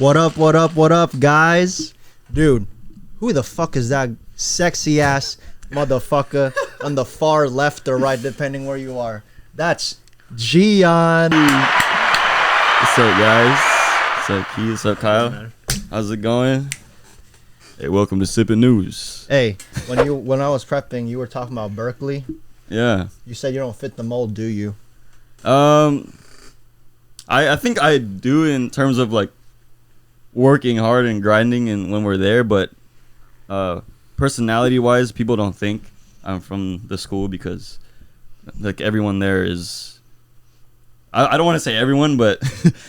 What up, guys? Dude, who the fuck is that sexy ass motherfucker on the far left or right, depending where you are? That's Gian. What's up, guys? What's up, Key? What's up, Kyle? How's it going? Hey, welcome to Sippin News. Hey, when I was prepping, you were talking about Berkeley. Yeah. You said you don't fit the mold, do you? I think I do in terms of like working hard and grinding and when we're there, but personality wise, people don't think I'm from the school because like everyone there is, I don't want to say everyone, but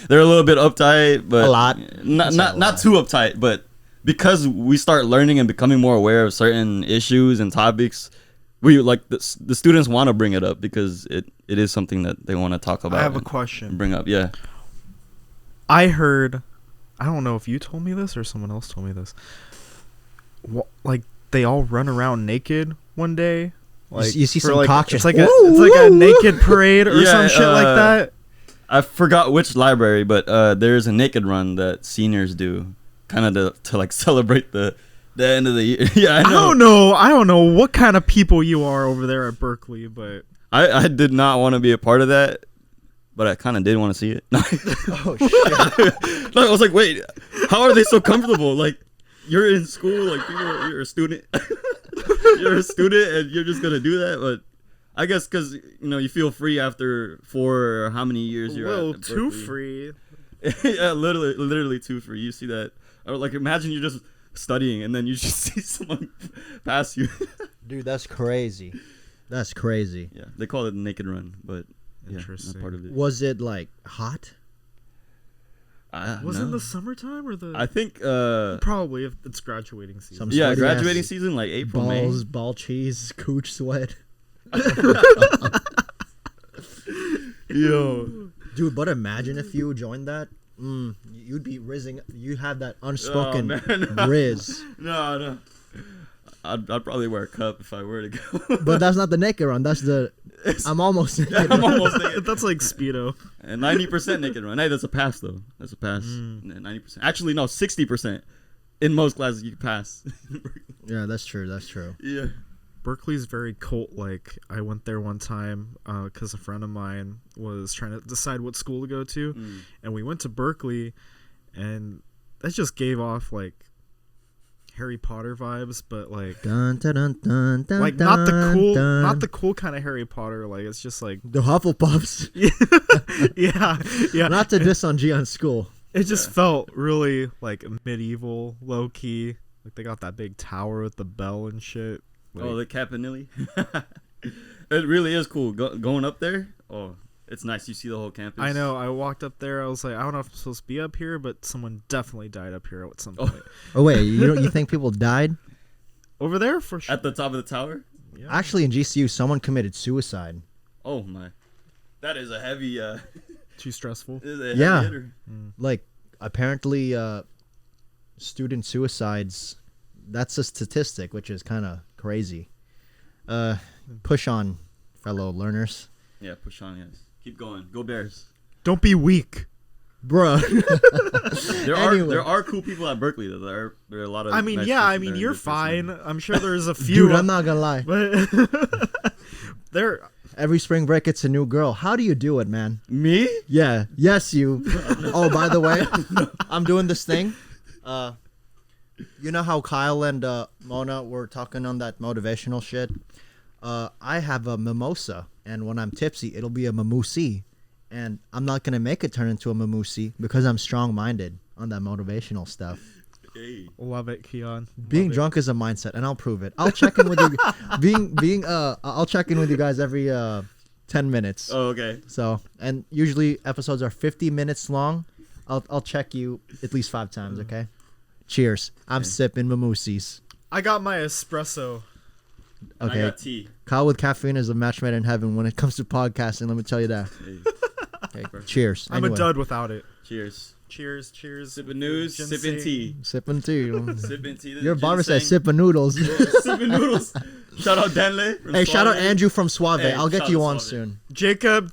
they're a little bit uptight, but a lot. Not too uptight, but because we start learning and becoming more aware of certain issues and topics, we like the students want to bring it up because it is something that they want to talk about. I have a question. Bring up, yeah. I heard, I don't know if you told me this or someone else told me this. Like they all run around naked one day. Like you see some cock it's like a naked parade or some shit like that. I forgot which library, but there's a naked run that seniors do, kind of to like celebrate the end of the year. Yeah, I know. I don't know what kind of people you are over there at Berkeley, but I did not want to be a part of that, but I kind of did want to see it. Oh shit! I was like, wait, how are they so comfortable? Like, you're in school, like you're a student, you're a student, and you're just gonna do that. But I guess because you feel free after 4 or how many years you're at too Berkeley. free. Yeah, literally too free. You see that, or like imagine you're just studying and then you just see someone pass you. Dude, that's crazy. That's crazy. Yeah, they call it the naked run, but yeah, Interesting. not part of it. Was it like hot? Was it the summertime or the? I think probably if it's graduating season. yeah, graduating season like April, balls, May. Ball cheese, cooch sweat. Yo, dude, but imagine if you joined that. You'd be rizzing. You have that unspoken rizz. No. I'd probably wear a cup if I were to go. But that's not the naked run. That's the. I'm almost naked. I'm almost naked. That's like Speedo. And 90% naked run. Hey, that's a pass though. That's a pass. 90%. Actually, no, 60%. In most classes, you can pass. Yeah, that's true. That's true. Yeah. Berkeley's very cult-like. I went there one time because a friend of mine was trying to decide what school to go to, and we went to Berkeley, and that just gave off like Harry Potter vibes, but like dun, dun, dun, dun, dun, like not the cool kind of Harry Potter. Like it's just like the Hufflepuffs. yeah. Not to diss on Gion's school. It just felt really like medieval, low key. Like they got that big tower with the bell and shit. Like, the Campanile. It really is cool going up there. Oh, it's nice. You see the whole campus. I know. I walked up there. I was like, I don't know if I'm supposed to be up here, but someone definitely died up here at some point. Oh wait, you think people died over there for sure? At the top of the tower? Yeah. Actually, in GCU, someone committed suicide. Oh my, that is a heavy. Too stressful. Yeah, hitter. Like apparently, student suicides. That's a statistic, which is kind of crazy. Push on, fellow learners. Yeah, push on, yes. Keep going. Go Bears. Don't be weak, bruh. There are cool people at Berkeley though. There are a lot of. I mean, nice you're fine. I'm sure there's a few. Dude, I'm not gonna lie. But every spring break, it's a new girl. How do you do it, man? Me? Yeah. Yes, you. Oh, by the way, I'm doing this thing. You know how Kyle and Mona were talking on that motivational shit? I have a mimosa, and when I'm tipsy, it'll be a mimoosie. And I'm not going to make it turn into a mimoosie because I'm strong-minded on that motivational stuff. Hey. Love it, Kiann. Being drunk is a mindset, and I'll prove it. I'll check in with you. I'll check in with you guys every 10 minutes. Oh, okay. So, and usually episodes are 50 minutes long. I'll check you at least 5 times, okay? Cheers. I'm sipping mimosies. I got my espresso. Okay. I got tea. Kyle with caffeine is a match made in heaven when it comes to podcasting. Let me tell you that. Hey. Okay. Cheers. I'm a dud without it. Cheers. Cheers. Sipping news. Sipping tea. Sipping tea. Sipping tea. Your barber said sipping noodles. Yeah, sipping noodles. Shout out Danley. Hey, shout out Andrew from Suave. Hey, I'll get you on soon. Jacob.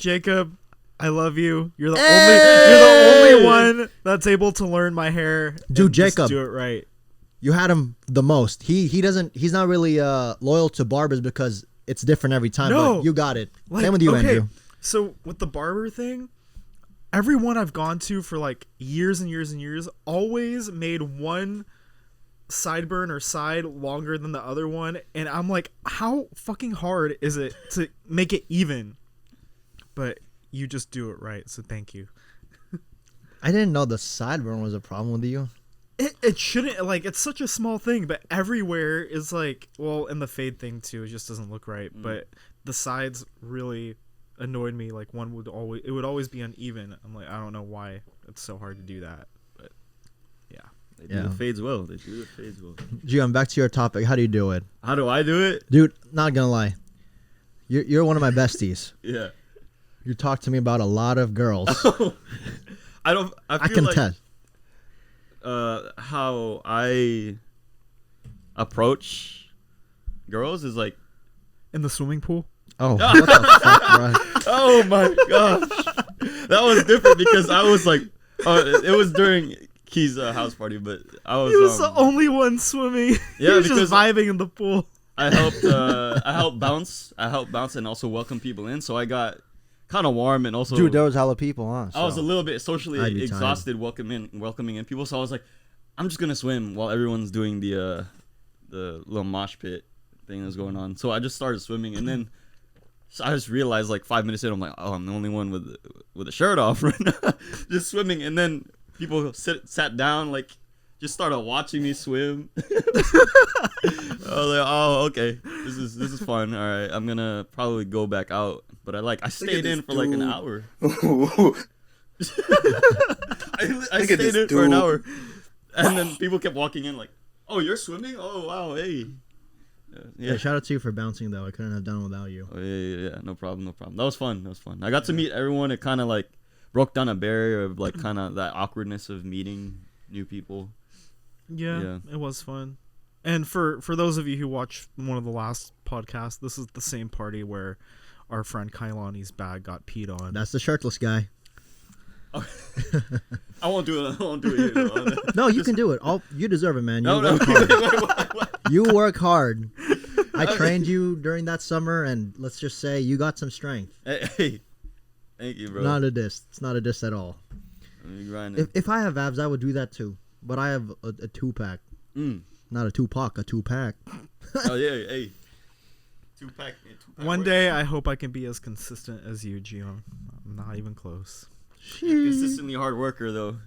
I love you. You're the only one that's able to learn my hair. Dude, just Jacob. do it right. You had him the most. He's not really loyal to barbers because it's different every time. No. But you got it. Like, Same with you, Andrew. So with the barber thing, everyone I've gone to for like years and years and years always made one sideburn or side longer than the other one, and I'm like, how fucking hard is it to make it even? But you just do it right, so thank you. I didn't know the sideburn was a problem with you. It shouldn't, like, it's such a small thing, but everywhere is like, well, and the fade thing too, it just doesn't look right. But the sides really annoyed me. Like, it would always be uneven. I'm like, I don't know why it's so hard to do that, but yeah. They do the fades well. Gian, back to your topic. How do you do it? How do I do it? Dude, not gonna lie. You're one of my besties. Yeah. You talk to me about a lot of girls. I can tell. How I approach girls is like In the swimming pool? Oh, what the fuck, bro? Oh my gosh, that was different because I was like, it was during Key's house party, but I was. He was the only one swimming. Yeah, he was because just vibing in the pool. I helped bounce, and also welcome people in. So I got kind of warm and also. Dude, there was hella people, huh? I was a little bit socially I'd be exhausted welcoming in people. So I was like, I'm just gonna swim while everyone's doing the little mosh pit thing that's going on. So I just started swimming, and then I just realized like 5 minutes in, I'm like, oh, I'm the only one with a shirt off right now, just swimming. And then people sat down, like just started watching me swim. I was like, oh, okay, this is fun. All right, I'm gonna probably go back out. But I stayed in for like an hour. I stayed in for an hour. And then people kept walking in like, oh, you're swimming? Oh, wow, hey. Yeah, shout out to you for bouncing, though. I couldn't have done it without you. Oh, yeah. No problem. That was fun. I got to meet everyone. It kind of like broke down a barrier of like kind of that awkwardness of meeting new people. Yeah, it was fun. And for those of you who watched one of the last podcasts, this is the same party where our friend Kailani's bag got peed on. That's the shirtless guy. I won't do it. Here, no, you can do it. You deserve it, man. You No. work hard. I trained you during that summer, and let's just say you got some strength. Hey, thank you, bro. Not a diss. It's not a diss at all. If I have abs, I would do that too. But I have a 2-pack. Not a 2-pack, a 2-pack. Oh, yeah, hey. 2-pack. One day, I hope I can be as consistent as you, Gian. I'm not even close. You're consistently hard worker, though.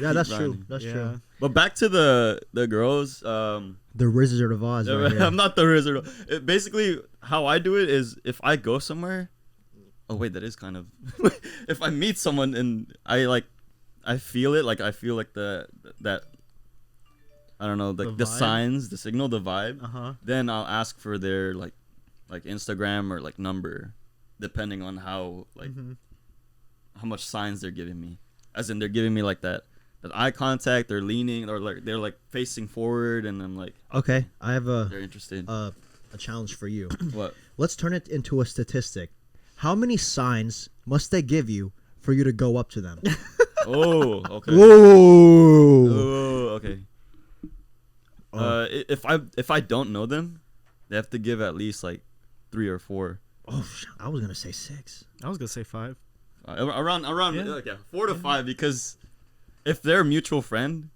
Yeah, that's true. That's true. But back to the girls. The Wizard of Oz. Right here. I'm not the Wizard. Basically, how I do it is if I go somewhere. Oh wait, that is kind of. If I meet someone and I feel it. Like I feel like that. I don't know, like the signs, the signal, the vibe. Then I'll ask for their like Instagram or like number, depending on how how much signs they're giving me. As in, they're giving me like that eye contact, they're leaning, or like they're like facing forward, and I'm like, okay, I have they're interested. A challenge for you. What? Let's turn it into a statistic. How many signs must they give you for you to go up to them? Oh, okay. Whoa. Oh, okay. If I don't know them, they have to give at least like 3 or 4. Oh, I was gonna say 6. I was gonna say 5. Around 4 to 5, because if they're a mutual friend,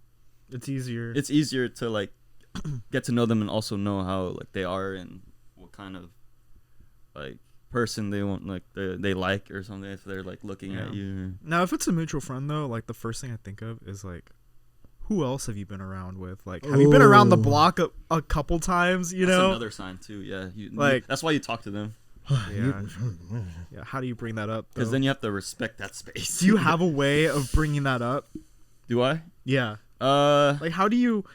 it's easier. It's easier to like get to know them and also know how like they are and what kind of like person they want, like they like or something, if they're like looking at you. Now, if it's a mutual friend though, like the first thing I think of is like, who else have you been around with? Like, have you been around the block a couple times? You know, another sign too. Yeah, like that's why you talk to them. Yeah. How do you bring that up? Because then you have to respect that space. Do you have a way of bringing that up? Do I? Yeah. Like how do you?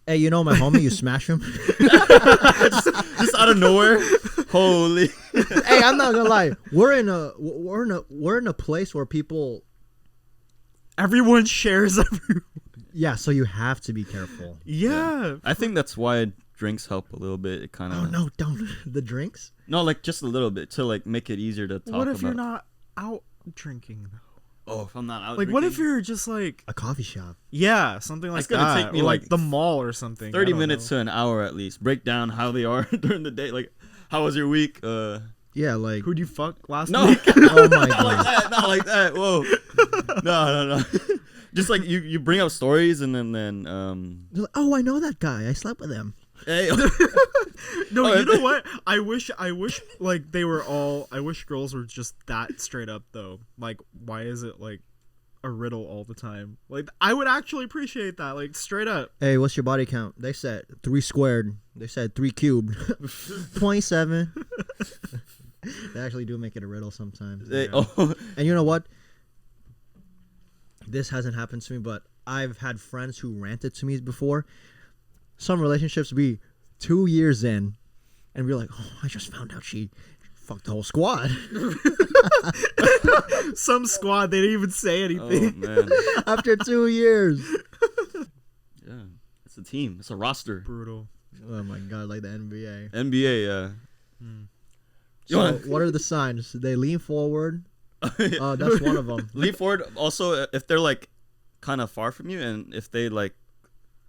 Hey, you know my homie, you smash him. just out of nowhere. Holy. Hey, I'm not gonna lie. We're in a place where people. Everyone shares everyone. Yeah, so you have to be careful. Yeah. I think that's why drinks help a little bit. It kind of. Oh no! Don't the drinks. No, like just a little bit to like make it easier to talk about. What if you're not out drinking though? Oh, if I'm not out. Like, what if drinking, you're just like, A coffee shop. yeah, something like That's gonna that, take me, or like, the mall or something. 30 minutes to an hour at least. Break down how they are during the day. Like, how was your week? Yeah, like. Who'd you fuck last No, week? Oh my not like god. that. Not like that. Whoa. No. Just like you bring up stories and then They're like, oh, I know that guy. I slept with him. hey. No, Oh, you know what? I wish like they were all. I wish girls were just that straight up though. Like, why is it like a riddle all the time? Like, I would actually appreciate that. Like, straight up. Hey, what's your body count? They said 3 squared. They said 3 cubed. 27. They actually do make it a riddle sometimes. Hey, Yeah. oh. And you know what? This hasn't happened to me, but I've had friends who ranted to me before. Some relationships be 2 years in, and we're like, oh, I just found out she fucked the whole squad. Some squad, they didn't even say Oh anything. man. After 2 years. Yeah. It's a team. It's a roster. Brutal. Oh my god, like the NBA. NBA. Yeah. You So, wanna- what are the signs? They lean forward. That's one of them. Lean forward. Also, if they're like kind of far from you, and if they like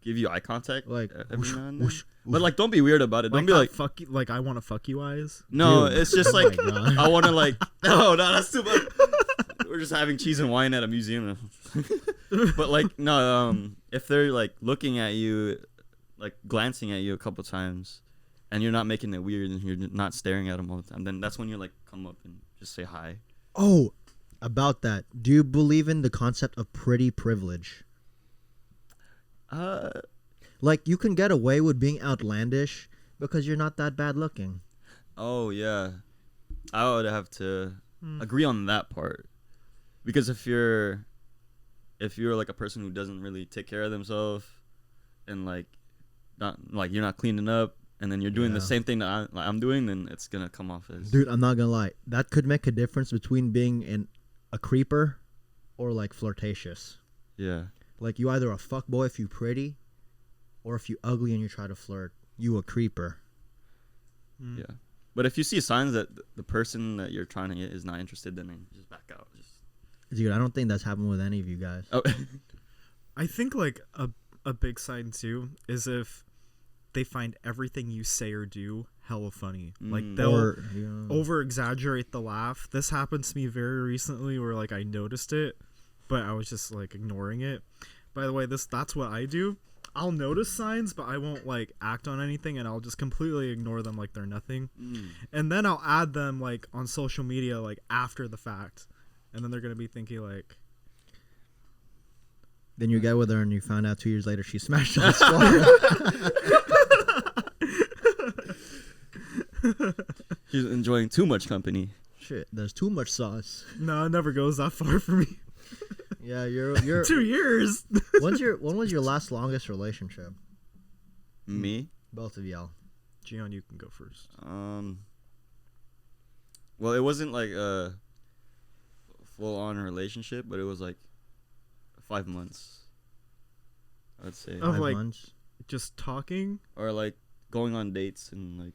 give you eye contact, Like, every whoosh, now and then. whoosh, But like, don't be weird about it. Don't Like be that like, fuck you, like I want to fuck you eyes. no. Dude. It's just Oh like my God. I want to like. No, that's too much. We're just having cheese and wine at a museum. But like, no. If they're like looking at you, like glancing at you a couple times, and you're not making it weird, and you're not staring at them all the time, then that's when you like come up and just say hi. Oh, about that. Do you believe in the concept of pretty privilege? Like, you can get away with being outlandish because you're not that bad looking. Oh yeah, I would have to agree on that part, because if you're like a person who doesn't really take care of themselves, and like not like you're not cleaning up, and then you're doing the Yeah. same thing that I'm doing, then it's gonna come off as Dude, I'm not gonna lie. That could make a difference between being a creeper or like flirtatious. yeah. Like, you either a fuckboy if you pretty, or if you ugly and you try to flirt, you a creeper. Yeah. But if you see signs that the person that you're trying to get is not interested, then just back out. Dude, I don't think that's happened with any of you guys. Oh. I think like a big sign too is if they find everything you say or do hella funny. Like, they'll Or, you know, over exaggerate the laugh. This happened to me very recently where like I noticed it, but I was just like ignoring it. By the way, that's what I do. I'll notice signs, but I won't like act on anything, and I'll just completely ignore them like they're nothing. And then I'll add them like on social media like after the fact, and then they're gonna be thinking like, then you get with her and you found out 2 years later she smashed the squad. She's enjoying too much company. Shit, there's too much sauce. no, it never goes that far for me. Yeah, you're 2 years. when was your last longest relationship? Me? Both of y'all. Gian, you can go first. Well, it wasn't like a full-on relationship, but it was like 5 months, I'd say. Of 5 like months. just talking. Or like going on dates and like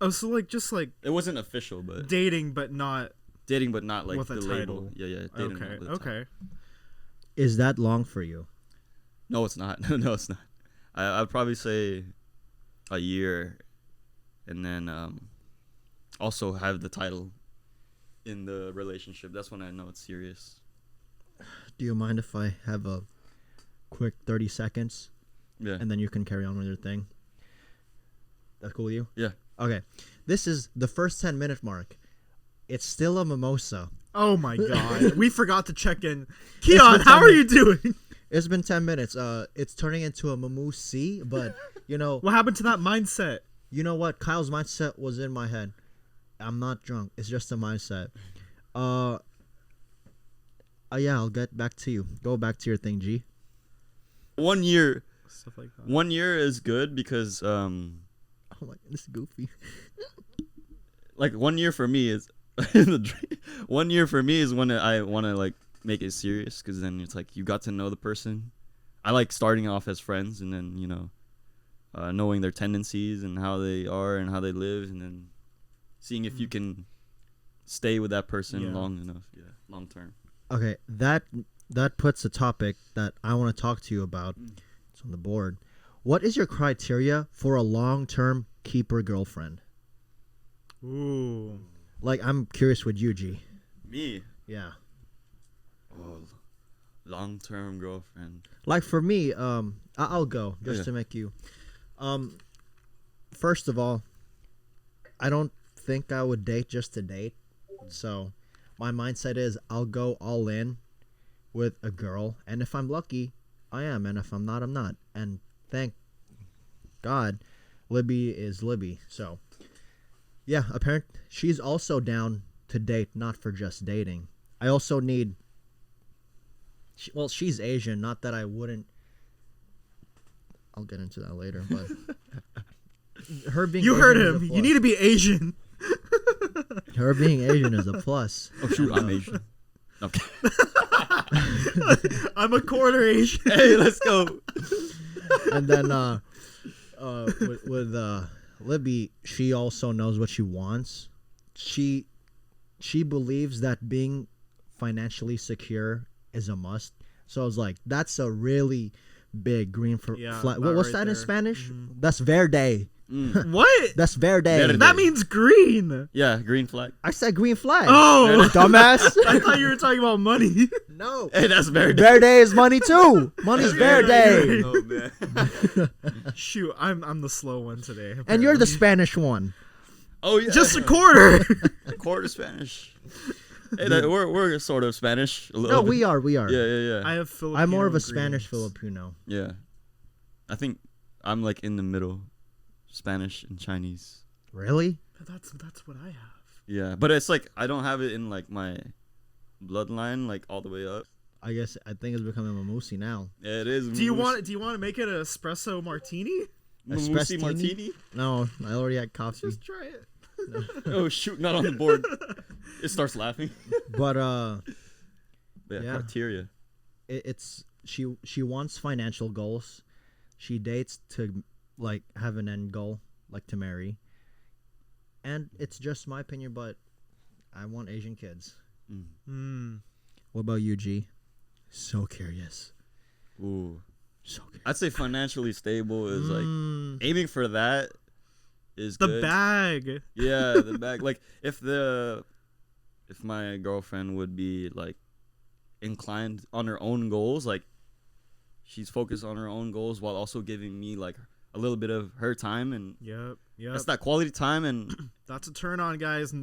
Oh, so like just like it wasn't official, but dating, but not. dating, but not like With a the title. label. Yeah, dating. Okay, with a title. okay. Is that long for you? No, it's not. No, it's not. I'd probably say a year, and then also have the title in the relationship. That's when I know it's serious. Do you mind if I have a quick 30 seconds Yeah. and then you can carry on with your thing? That's cool with you? Yeah. Okay. This is the first 10-minute mark. It's still a mimosa. Oh my god, we forgot to check in. been Kiann, how 10 are you doing? It's been 10 minutes. It's turning into a mimoussi, but you know, What happened to that mindset? you know what? Kyle's mindset was in my head. I'm not drunk. It's just a mindset. Yeah, I'll get back to you. Go back to your thing, G. 1 year. Stuff like that. 1 year is good because Oh my, this is goofy. like 1 year for me is 1 year for me is when I want to like make it serious, because then it's like you got to know the person. I like starting off as friends, and then knowing their tendencies and how they are and how they live, and then seeing if you can stay with that person Yeah. long enough. Yeah. long term. Okay, that puts a topic that I want to talk to you about. It's on the board. What is your criteria for a long-term keeper girlfriend? Ooh. Like, I'm curious with you, G. Me? Yeah. Oh, long-term girlfriend. Like for me, I'll go just to make you. First of all, I don't think I would date just to date. So, my mindset is I'll go all in with a girl, and if I'm lucky, I am, and if I'm not, I'm not. And thank God, Libby is Libby. So, yeah, apparently she's also down to date, not for just dating. I also need. Well, she's Asian. Not that I wouldn't. I'll get into that later, but her being. You Asian heard is a him. You plus. need to be Asian. Her being Asian is a plus. Oh shoot, I'm Asian. Okay. I'm a quarter Asian. Hey, let's go. And then with Libby, she also knows what she wants. She believes that being financially secure is a must. So I was like, that's a really big green flag. that What's right that in there. Spanish? That's verde. What? That's verde. Verde. That means green. Yeah, green flag. I said green flag. Oh, Dumbass. I thought you were talking about money. No. Hey, that's very. Verde is money too. Money's verde. Oh man. Shoot, I'm the slow one today. And you're the apparently. Spanish one. Oh yeah. just a quarter. a quarter Spanish. Hey, we're sort of Spanish. A little No, bit. we are. Yeah. I have Filipino. I'm more of a greens. Spanish Filipino. Yeah. I think I'm like in the middle, Spanish and Chinese. Really? That's what I have. Yeah, but it's like I don't have it in like my bloodline, like all the way up. I guess I think it's becoming Mamusi now. Yeah, it is. Do you want to make it an espresso martini? Mamusi Espresso-tini? martini? No, I already had coffee. Just try it. Oh shoot, not on the board. It starts laughing. But Yeah, Yeah. criteria. it's she wants financial goals. She dates to like have an end goal, like to marry. And it's just my opinion, but I want Asian kids. What about you, G? So curious. Ooh. So curious. I'd say financially stable is like aiming for that is The good. bag. Yeah, the bag. Like if my girlfriend would be like inclined on her own goals, like she's focused on her own goals while also giving me like a little bit of her time, and Yep. that's that quality time. And That's a turn on, guys. I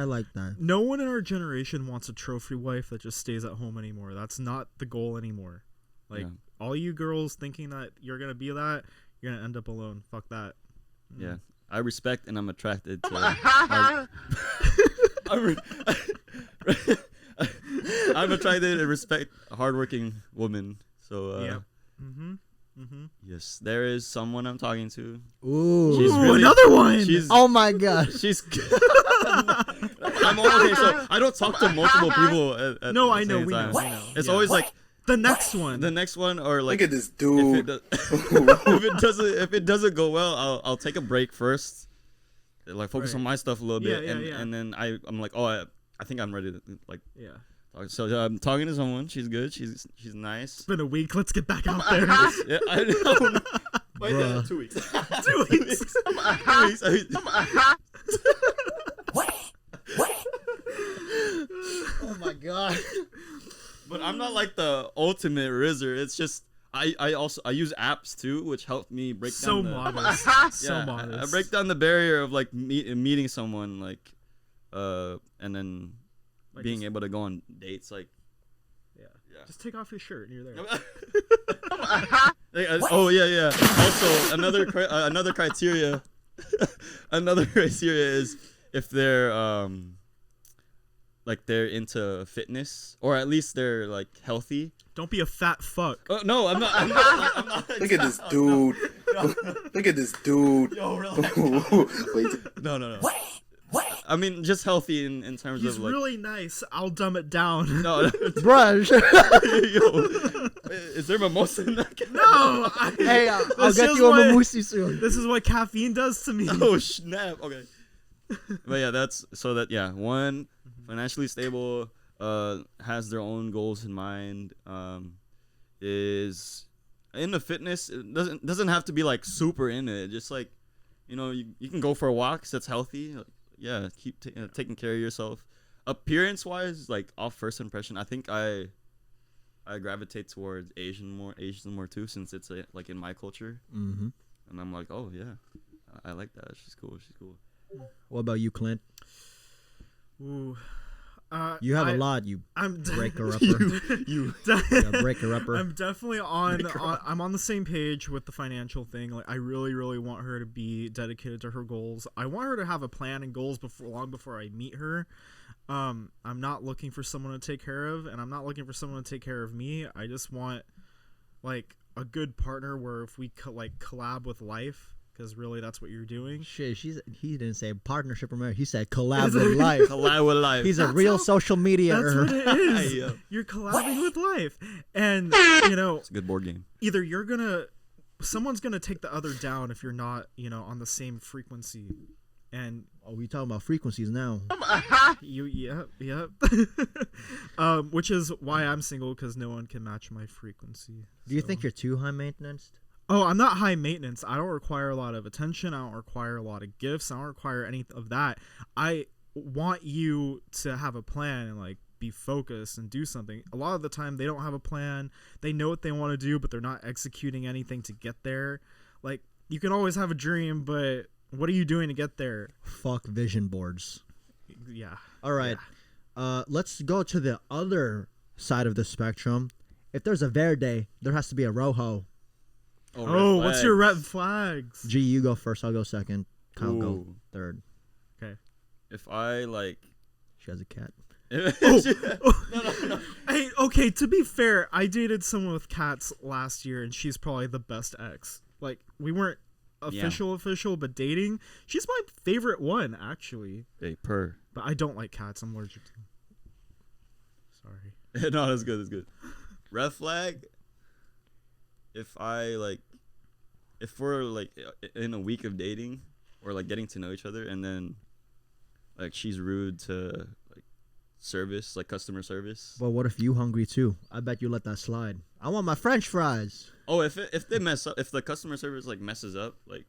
like that. No one in our generation wants a trophy wife that just stays at home anymore. That's not the goal anymore. Like Yeah. all you girls thinking that you're gonna be that, you're gonna end up alone. Fuck that. yeah, I respect and I'm attracted to. I'm attracted and respect a hardworking woman. So Yeah. yes, there is someone I'm talking to. Ooh. She's Ooh, really- another one. She's Oh my god. she's. I'm okay, so I don't talk to multiple people at No, the I know, same we time. know, we know. It's Yeah. always like the next one. the next one, or like Look at this if dude. if it doesn't go well, I'll take a break first, like focus Right. on my stuff a little bit, Yeah. and then I'm like, I think I'm ready to like yeah. talk. So I'm talking to someone. She's good. She's nice. It's been a week. Let's get back out there. Yeah, I know. Wait, Bruh. 2 weeks. 2 weeks. 2 weeks. Oh my god. But I'm not like the ultimate rizzer. It's just I also use apps too, which help me break So down the, modest. So yeah, modest. I break down the barrier of like meeting someone, like and then Like, being just- able to go on dates, like Yeah. Just take off your shirt and you're there. oh yeah. Also another criteria another criteria is if they're like they're into fitness, or at least they're like healthy. Don't be a fat fuck. Oh no, I'm not. Look at this dude. Look at this dude. Yo, relax. Wait. No. I mean, just healthy in terms He's of like. really nice. I'll dumb it down. No. Brush. Yo, is there mimosa in that? No. Hey, I'll This get is you a what- mamusi soon. This is what caffeine does to me. Oh snap! Okay. But yeah, one financially stable, has their own goals in mind, is into fitness. It doesn't have to be like super in it. Just like, you can go for walks. That's healthy. Like, yeah, keep taking care of yourself. Appearance wise, like off first impression, I think I gravitate towards Asian more too, since it's like in my culture. Mm-hmm. And I'm like, oh yeah, I like that. She's cool. What about you, Clint? Ooh. You have a lot. I'm breaker upper. You breaker upper. I'm definitely I'm on the same page with the financial thing. Like, I really, really want her to be dedicated to her goals. I want her to have a plan and goals long before I meet her. I'm not looking for someone to take care of, and I'm not looking for someone to take care of me. I just want like a good partner where if we collab with life. Because really, that's what you're doing. Shit, he didn't say partnership or marriage. He said collab with life. Collab with life. He's a real social media. That's what it is. Yeah. You're collabing with life, and it's a good board game. either someone's gonna take the other down if you're not, on the same frequency, and we talking about frequencies now. Yep. Which is why I'm single, because no one can match my frequency. Do you think you're too high maintenance? Oh, I'm not high maintenance. I don't require a lot of attention. I don't require a lot of gifts. I don't require any of that. I want you to have a plan and like be focused and do something. A lot of the time they don't have a plan. They know what they want to do, but they're not executing anything to get there. Like, you can always have a dream, but what are you doing to get there? Fuck vision boards. Yeah. All right. Yeah. Let's go to the other side of the spectrum. If there's a verde, there has to be a rojo. Oh, what's your red flags? G, you go first. I'll go second. Kyle go Ooh. third. Okay. If I like, She has a cat. No. Hey, okay, to be fair, I dated someone with cats last year, and she's probably the best ex. Like, we weren't official, but dating. She's my favorite one, actually. Hey, purr. But I don't like cats. I'm allergic to them. Sorry. No, that's good. That's good. Red flag. If we're like in a week of dating or like getting to know each other, and then like she's rude to like service, like customer service. Well, what if you hungry too? I bet you let that slide. I want my French fries. Oh, if they mess up, if the customer service like messes up, like,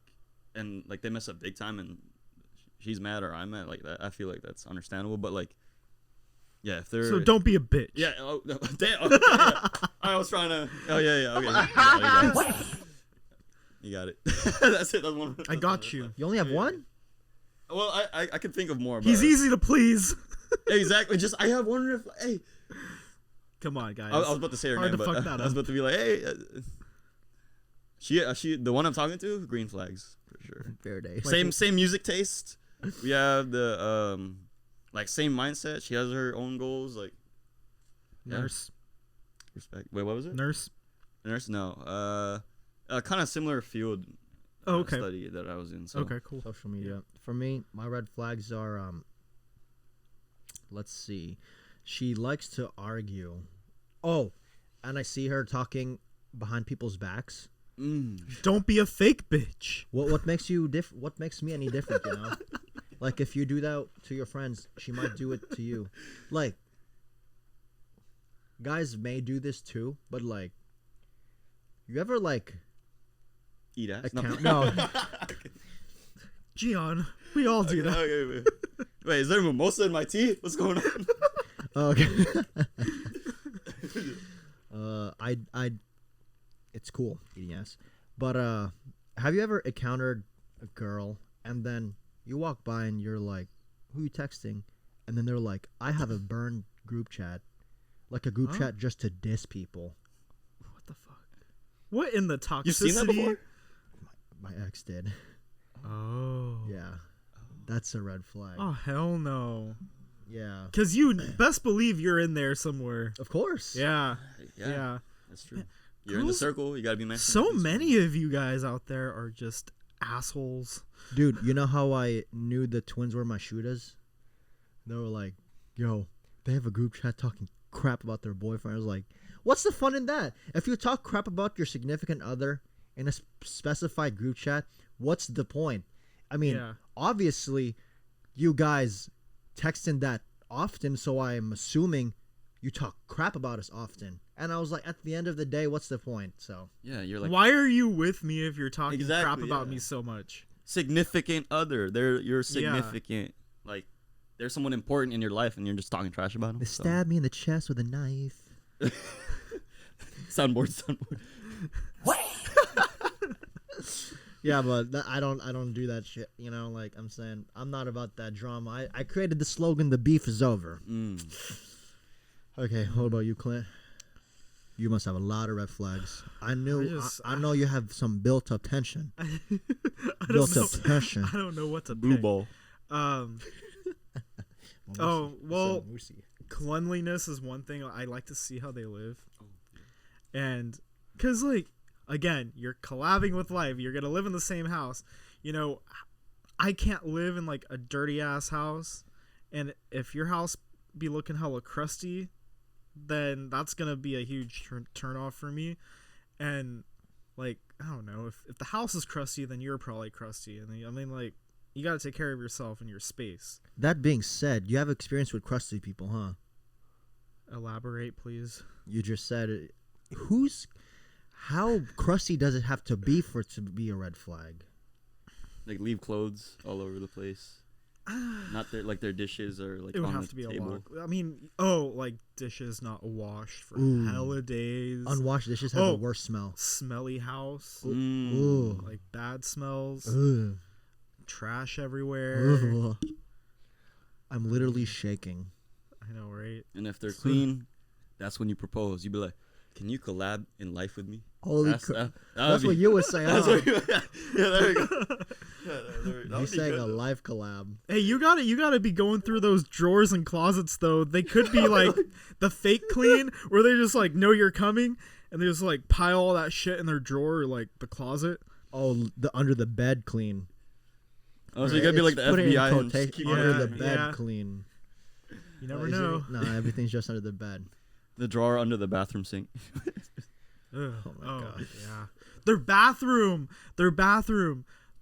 and like they mess up big time, and she's mad or I'm mad, like that, I feel like that's understandable. But like, yeah, if they're So don't be a bitch. yeah, oh, damn. Okay, yeah. I was trying to. Oh yeah, okay. Yeah, you got it. That's it. That's one. I got you. You only have one? Well, I could think of more. But, He's easy to please. Exactly. Just I have one. Hey, Come on, guys. I was about to say her Hard name, to but fuck that I was up. about to be like, hey, she, the one I'm talking to, green flags for sure. Verde. Same music taste. We have the like same mindset. She has her own goals. Like Nurse. respect. Wait, what was it? Nurse. Nurse? No. Kind of similar field. Oh, okay. Study that I was in. So. Okay, cool. Social media. For me, my red flags are let's see. She likes to argue. Oh, and I see her talking behind people's backs. Don't be a fake bitch. What makes you what makes me any different, you know? Like, if you do that to your friends, she might do it to you. Like, guys may do this too, but like, you ever like Eat ass? account? No. Gian, we all do that. Okay, wait, is there mimosa in my tea? What's going on? Okay. It's cool eating ass, but have you ever encountered a girl and then you walk by and you're like, "Who you texting?" And then they're like, "I have a burned group chat, like a group chat just to diss people." What the fuck? What in the toxicity? You've seen that before? My ex did. Oh. Yeah, that's a red flag. Oh, hell no. Yeah, Because you best believe you're in there somewhere. of course. Yeah. Yeah. That's true. You're in the circle. You gotta be nice. So many of you guys out there are just assholes. Dude, you know how I knew the twins were my shooters? They were like, "Yo, they have a group chat talking crap about their boyfriend." I was like, "What's the fun in that? If you talk crap about your significant other in a specified group chat, what's the point?" I mean, Yeah. obviously, you guys texting that often, so I'm assuming you talk crap about us often. And I was like, at the end of the day, what's the point? So Yeah, you're like Why are you with me if you're talking Exactly, crap about yeah. me so much? significant other. You're significant. Like there's someone important in your life, and you're just talking trash about them. they stabbed me in the chest with a knife. Soundboard. Yeah, but I don't do that shit. You know, like I'm saying, I'm not about that drama. I created the slogan, "The beef is over." Okay, what about you, Clint? You must have a lot of red flags. I know you have some built-up tension. Built-up tension. I don't know what to Blue pick. ball. Oh, well, cleanliness is one thing. I like to see how they live. And because, like, again, you're collabing with life. You're going to live in the same house. You know, I can't live in, like, a dirty-ass house. And if your house be looking hella crusty, then that's going to be a huge turn off for me. And, like, I don't know. If the house is crusty, then you're probably crusty. And I mean, like, you got to take care of yourself and your space. That being said, you have experience with crusty people, huh? Elaborate, please. You just said it. How crusty does it have to be for it to be a red flag? Like leave clothes all over the place. Not their dishes or like It would on have the to be table. a lot. I mean, like dishes not washed for hella days. Unwashed dishes have the worst smell. Smelly house. Ooh. Like bad smells. Ugh. Trash everywhere. Ugh. I'm literally shaking. I know, right? And if they're clean, that's when you propose. You be like, "Can you collab in life with me?" Holy crap. That's what you would say, huh? yeah, there we go. You're saying a life collab. Hey, you gotta be going through those drawers and closets though. They could be like the fake clean, where they just like know you're coming and they just like pile all that shit in their drawer or like the closet. Oh, the under the bed clean. Oh, so you gotta be like the Put it in FBI and quotation, just keep under Yeah, the bed yeah. clean. You never Is it- know. No, everything's just under the bed. the drawer under the bathroom sink. Ugh. Oh my God. Yeah. Their bathroom.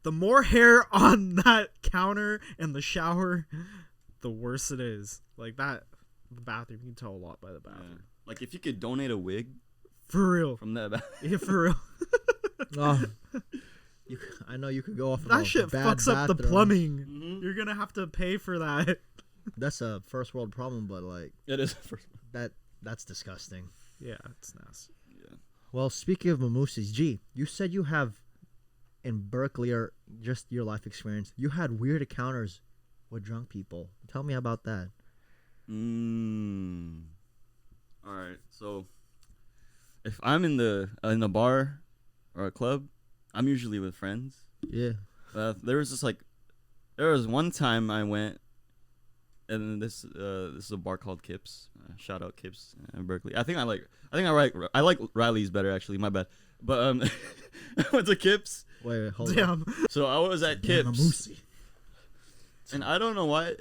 The more hair on that counter and the shower, the worse it is. Like that, the bathroom. You can tell a lot by the bathroom. Like if you could donate a wig For real. from that Yeah, for real. Oh, I know you could go off of That a shit bad fucks up the bathroom. plumbing. Mhm. You're gonna have to pay for that. That's a first world problem, but like It is first. that's disgusting. Yeah, it's nasty. Yeah. Well, speaking of mimosas, G, you said you have in Berkeley or just your life experience, you had weird encounters with drunk people. Tell me about that. All right. So if I'm in the bar or a club, I'm usually with friends. Yeah. There was one time I went, and this is a bar called Kips. Shout out Kips in Berkeley. I like Riley's better actually. My bad. But I went to Kips. Wait, hold on. Damn. So I was at Kips, and I don't know why.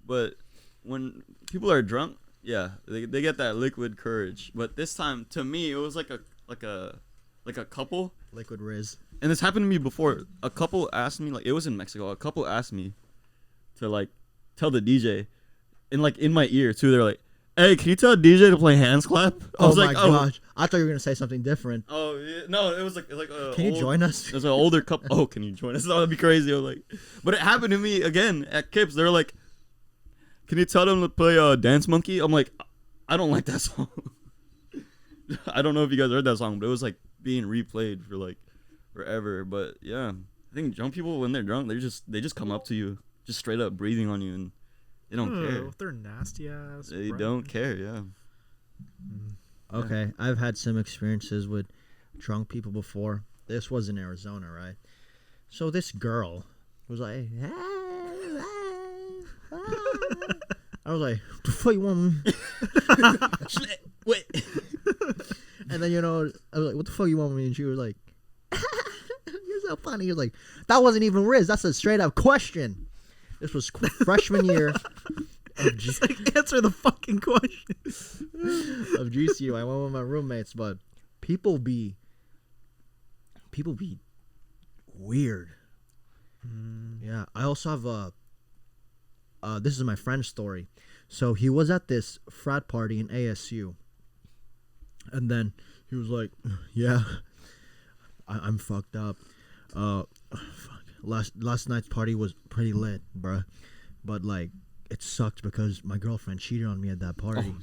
But when people are drunk, yeah, they get that liquid courage. But this time, to me, it was like a couple. Liquid Riz. And this happened to me before. A couple asked me, like, it was in Mexico. A couple asked me to, like, tell the DJ, and, like, in my ear, too. They're like, "Hey, can you tell DJ to play Hands Clap?" I Oh was my like, gosh. I thought you were going to say something different. Oh, yeah. No, it was like Can you join us? It was an older couple. Oh, can you join us? That would be crazy. I was like, but it happened to me again at Kips. They're like, "Can you tell them to play Dance Monkey?" I'm like, I don't like that song. I don't know if you guys heard that song, but it was, like, being replayed for, like, forever. But yeah, I think drunk people, when they're drunk, they just come up to you, just straight up breathing on you, and they don't care. They're nasty ass. They breath. don't care. Yeah. Okay, I've had some experiences with drunk people before. This was in Arizona, right? So this girl was like, I was like, "What the fuck you want me?" Wait. And then, I was like, "What the fuck you want me?" And she was like, "You're so funny." He was like, "That wasn't even Riz. That's a straight up question." This was freshman year of Just like answer the fucking question. of GCU. I went with my roommates, but people be weird. Yeah, I also have this is my friend's story. So he was at this frat party in ASU, and then he was like, "Yeah, I'm fucked up. Fuck. Last night's party was pretty lit, bruh, but like it sucked because my girlfriend cheated on me at that party."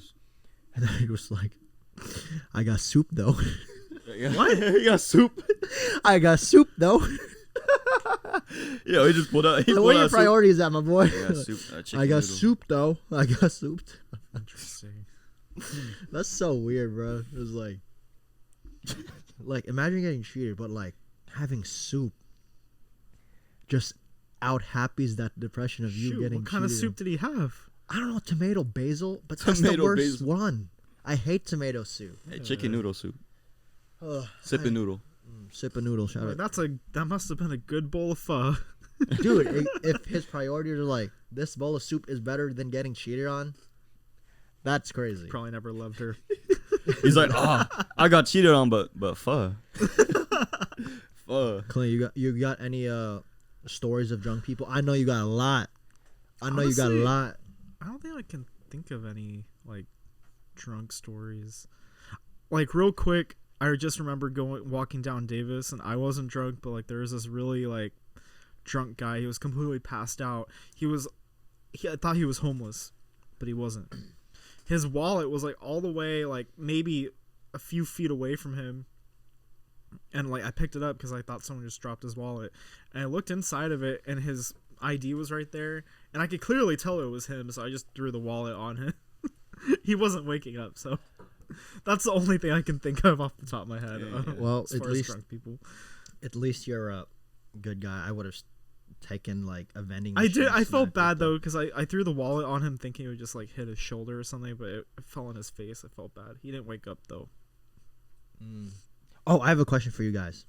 And then he was like, "I got soup though." What? You got soup? I got soup though. Yeah, he just pulled out. So what are your priorities at, my boy? I got soup. I got soup though. I got soup. Interesting. That's so weird, bro. It was like, imagine getting cheated, but like having soup just out happies that depression of you Shoot, getting what kind of cheated. soup did he have? I don't know, tomato basil, but that's the Tomato worst basil. one. I hate tomato soup. Hey, chicken noodle soup. Ugh, Sippin noodle. Sip a noodle, shout Like, out. that must have been a good bowl of pho. Dude, if his priorities are like, this bowl of soup is better than getting cheated on, that's crazy. Probably never loved her. He's like, I got cheated on, but pho. Pho. Clint, you got any stories of drunk people? I know you got a lot. I know you got a Honestly, lot. I don't think I can think of any like drunk stories. Like real quick, I just remember walking down Davis, and I wasn't drunk, but like there was this really like drunk guy. He was completely passed out. I thought he was homeless, but he wasn't. His wallet was like all the way like maybe a few feet away from him, and like I picked it up because I thought someone just dropped his wallet, and I looked inside of it, and his ID was right there, and I could clearly tell it was him, so I just threw the wallet on him. He wasn't waking up, so that's the only thing I can think of off the top of my head. Well, as far as drunk people. At least you're a good guy. I would have taken like a vending I machine. did. I and felt smacked bad it, though because I threw the wallet on him thinking it would just like hit his shoulder or something, but it fell on his face. I felt bad. He didn't wake up though. Oh, I have a question for you guys.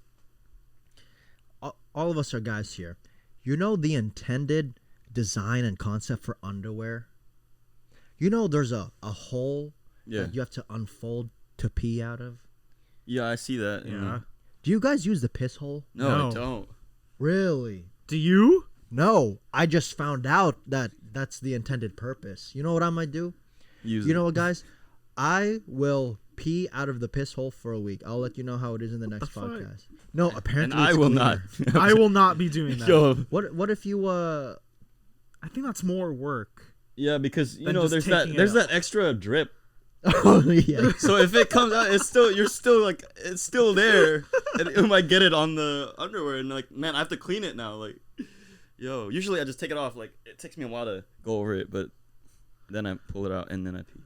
All of us are guys here. You know the intended design and concept for underwear? You know there's a hole that you have to unfold to pee out of? Yeah, I see that. Yeah. Do you guys use the piss hole? No, No. I don't. Really? Do you? No. I just found out that that's the intended purpose. You know what I might do? Use You it. know what, guys? I will pee out of the piss hole for a week. I'll let you know how it is in the next fuck? podcast. No, And apparently I it's will cleaner. not. I will not be doing that. Yo. What if you I think that's more work. Yeah, because you Than know just there's taking it that out. extra drip. Oh yeah. So if it comes out, it's still there, and it might get it on the underwear, and like, man, I have to clean it now. Like, yo, usually I just take it off. Like, it takes me a while to go over it, but then I pull it out and then I pee.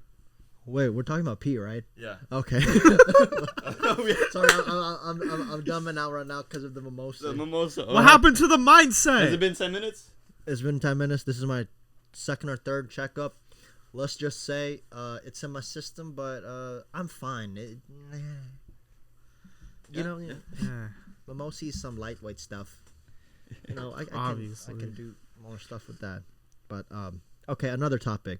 Wait, we're talking about pee, right? Yeah. Okay. Oh, Sorry, I'm dumbing out right now because of the mimosa. The mimosa. What happened to the mindset? Has it been 10 minutes? It's been 10 minutes. This is my second or third checkup. Let's just say it's in my system, but I'm fine. Yeah. Mimosa is some lightweight stuff. You know, I Obviously. can do more stuff with that. But okay, another topic.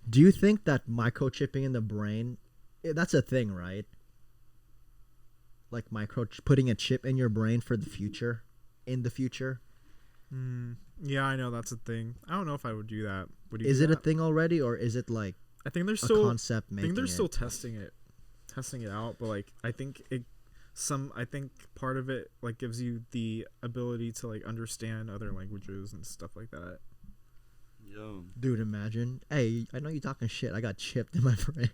Do you think that microchipping in the brain, that's a thing, right? Like putting a chip in your brain for the future, in the future. Yeah, I know that's a thing. I don't know if I would do that. Would you? Is do it a that? thing already, or is it like I think they're a still. concept I making think they're it? still testing it out. But like, I think I think part of it like gives you the ability to like understand other languages and stuff like that. Yo. Dude, imagine. Hey, I know you're talking shit. I got chipped in my brain.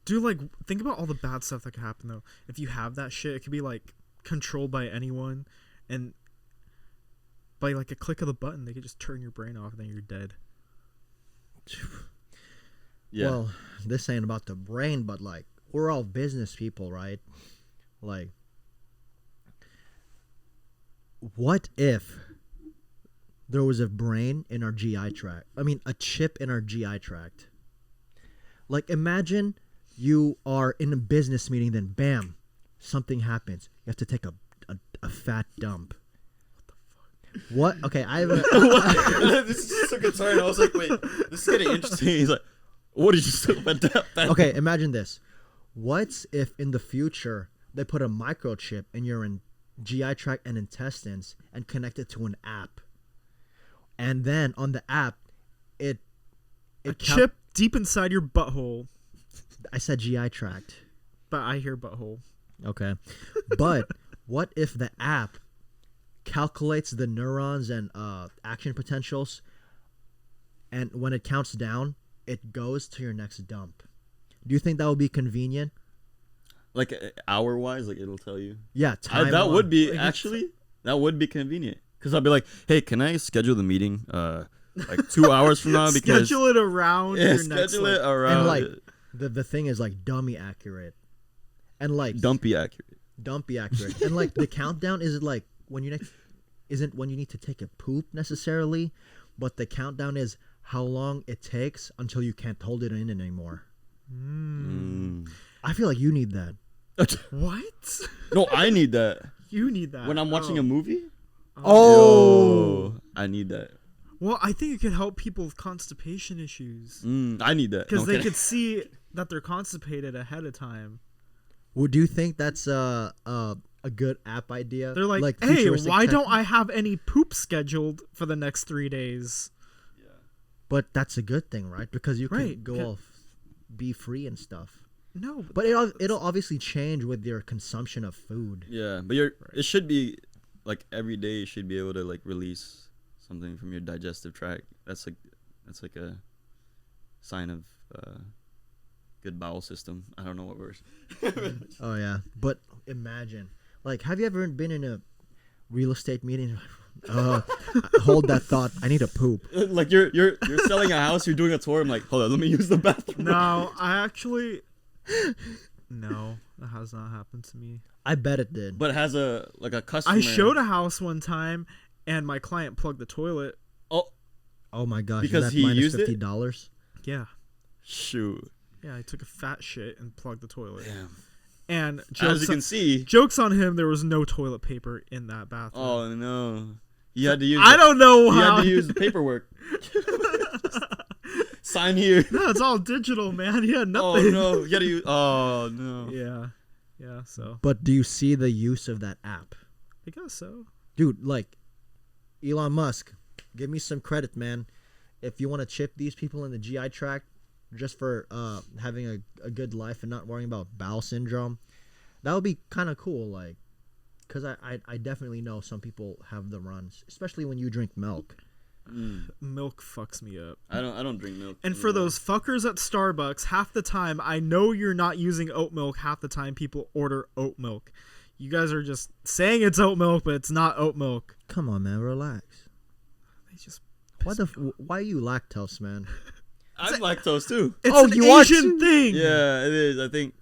Dude, like, think about all the bad stuff that could happen though. If you have that shit, it could be like controlled by anyone, and by like a click of the button, they could just turn your brain off, and then you're dead. Yeah. Well, this ain't about the brain, but like we're all business people, right? Like, what if there was a brain in our GI tract? I mean, a chip in our GI tract. Like, imagine you are in a business meeting, then bam, something happens. You have to take a fat dump. What? Okay, I have a... This is so concerned. I was like, wait, this is getting interesting. He's like, what did you say about that? Okay, imagine this. What if in the future they put a microchip in your GI tract and intestines and connect it to an app? and then on the app, it chip deep inside your butthole. I said GI tract. But I hear butthole. Okay, but what if the app calculates the neurons and action potentials, and when it counts down, it goes to your next dump? Do you think that would be convenient? Like hour wise, like it'll tell you. Yeah, time. That would be that would be convenient because I'll be like, hey, can I schedule the meeting like 2 hours from now? Because schedule it around your next. Schedule it around. And like the thing is like dummy accurate, and like dumpy accurate. And like the countdown isn't like when you isn't when you need to take a poop necessarily, but the countdown is how long it takes until you can't hold it in anymore. I feel like you need that. What? No, I need that. You need that when I'm watching a movie. Oh, Yo, I need that. Well, I think it could help people with constipation issues. I need that because they could see that they're constipated ahead of time. Would you think that's a good app idea? They're like hey, why don't I have any poop scheduled for the next 3 days? Yeah. But that's a good thing, right? Because you can go off, be free and stuff. No, but it'll obviously change with your consumption of food. Yeah, but it should be like every day you should be able to like release something from your digestive tract. That's like a sign of good bowel system. I don't know what words. Oh yeah, but imagine, like, have you ever been in a real estate meeting? Hold that thought. I need a poop. Like you're selling a house. You're doing a tour. I'm like, hold on, let me use the bathroom. No, no, that has not happened to me. I bet it did. But it has a customer. I showed a house one time, and my client plugged the toilet. Oh my gosh! Because he used $50? Yeah. Shoot. Yeah, I took a fat shit and plugged the toilet. Damn. And as you can see, jokes on him. There was no toilet paper in that bathroom. Oh no! You had to use. I don't know how. You had to use the paperwork. Sign here. No, it's all digital, man. Yeah, nothing. Oh no! You had to use. Oh no! Yeah. So. But do you see the use of that app? I guess so. Dude, like, Elon Musk, give me some credit, man. If you want to chip these people in the GI tract just for having a good life and not worrying about bowel syndrome, that would be kind of cool. Like, because I definitely know some people have the runs, especially when you drink milk. Milk fucks me up. I don't drink milk. And for those fuckers at Starbucks, half the time I know you're not using oat milk. Half the time people order oat milk. You guys are just saying it's oat milk, but it's not oat milk. Come on, man, relax. They just why are you lactose, man? I'm lactose too. It's an Asian thing. Yeah, it is. I think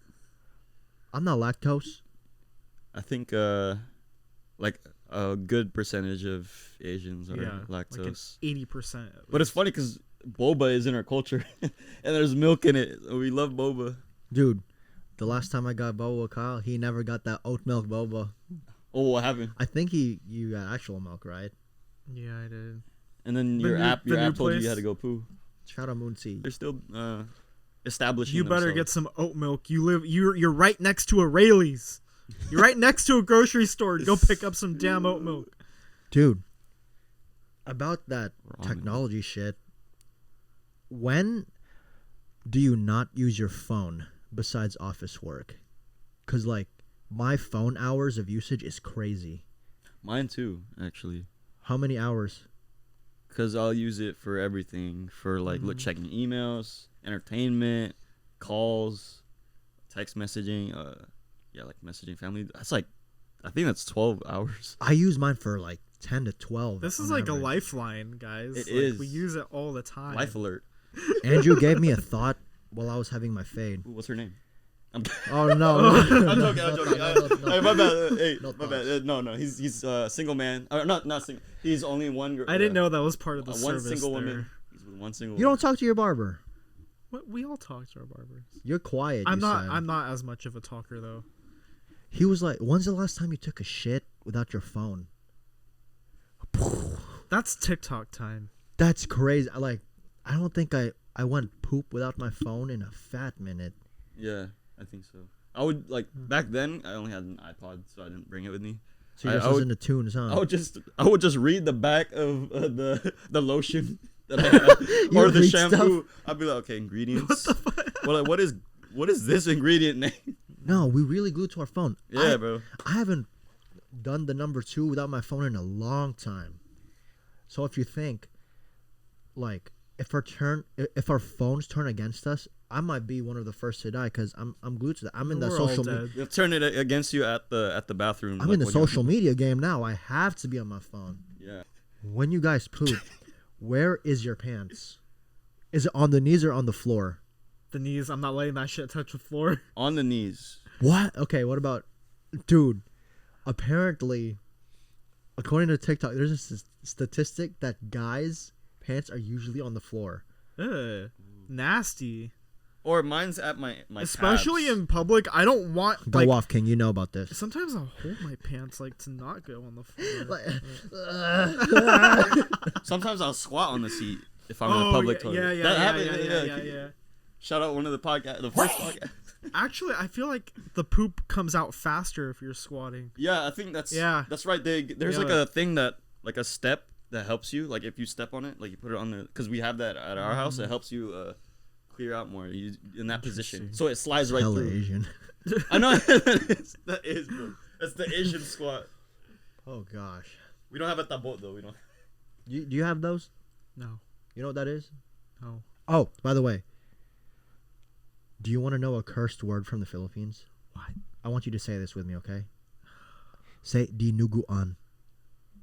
I'm not lactose. I think like a good percentage of Asians are lactose. Like 80%. But it's funny because boba is in our culture, and there's milk in it. We love boba. Dude, the last time I got boba with Kyle, he never got that oat milk boba. Oh, what happened? I think you got actual milk, right? Yeah, I did. And then your app told you had to go poo. Shout out Moonsea. They're still establishing. You better themselves. get some oat milk. You're right next to a Rayleigh's. You're right next to a grocery store. Go pick up some damn oat milk. Dude, about that technology shit, when do you not use your phone besides office work? Because, like, my phone hours of usage is crazy. Mine too, actually. How many hours? Because I'll use it for everything. For, like, checking emails, entertainment, calls, text messaging, like messaging family. That's like, I think that's 12 hours. I use mine for like 10 to 12. This is like a lifeline, guys. It like, is. We use it all the time. Life alert. Andrew gave me a thought while I was having my fade. Ooh, what's her name? Oh no! I'm joking. Hey, my bad. Hey, no my bad. No. He's a single man. Not single. He's only one girl. I didn't know that was part of the one service single there. woman. He's with one single. You don't talk to your barber. What? We all talk to our barbers. You're quiet. I'm said. not as much of a talker though. He was like, "When's the last time you took a shit without your phone?" That's TikTok time. That's crazy. I don't think I went poop without my phone in a fat minute. Yeah, I think so. I would back then. I only had an iPod, so I didn't bring it with me. So you're just listening to tunes, huh? I would just read the back of the lotion that I have or the shampoo. I'd be like, okay, ingredients. What the fuck? Well, like, what is this ingredient name? No, we really glued to our phone. Yeah, bro. I haven't done the number 2 without my phone in a long time. So if you think, like, if our phones turn against us, I might be one of the first to die because I'm glued to that. I'm in the social media. They'll turn it against you at the bathroom. I'm in the social media game now. I have to be on my phone. Yeah. When you guys poop, where is your pants? Is it on the knees or on the floor? The knees. I'm not letting that shit touch the floor. On the knees. What? Okay, what about... Dude, apparently, according to TikTok, there's a statistic that guys' pants are usually on the floor. Ugh. Nasty. Or mine's at my especially tabs. in public. I don't want... Go off, King. You know about this. Sometimes I'll hold my pants, like, to not go on the floor. Sometimes I'll squat on the seat if I'm in a public toilet. Yeah. Shout out one of the first podcast. Actually, I feel like the poop comes out faster if you're squatting. Yeah, I think that's right. There's like a thing like a step that helps you. Like if you step on it, like you put it on the, because we have that at our house. It helps you clear out more in that position. So it slides right through. Asian. I know. That is, bro. That's the Asian squat. Oh gosh. We don't have a tabot though. We don't. Do you have those? No. You know what that is? No. Oh, by the way. Do you want to know a cursed word from the Philippines? What? I want you to say this with me, okay? Say dinuguan.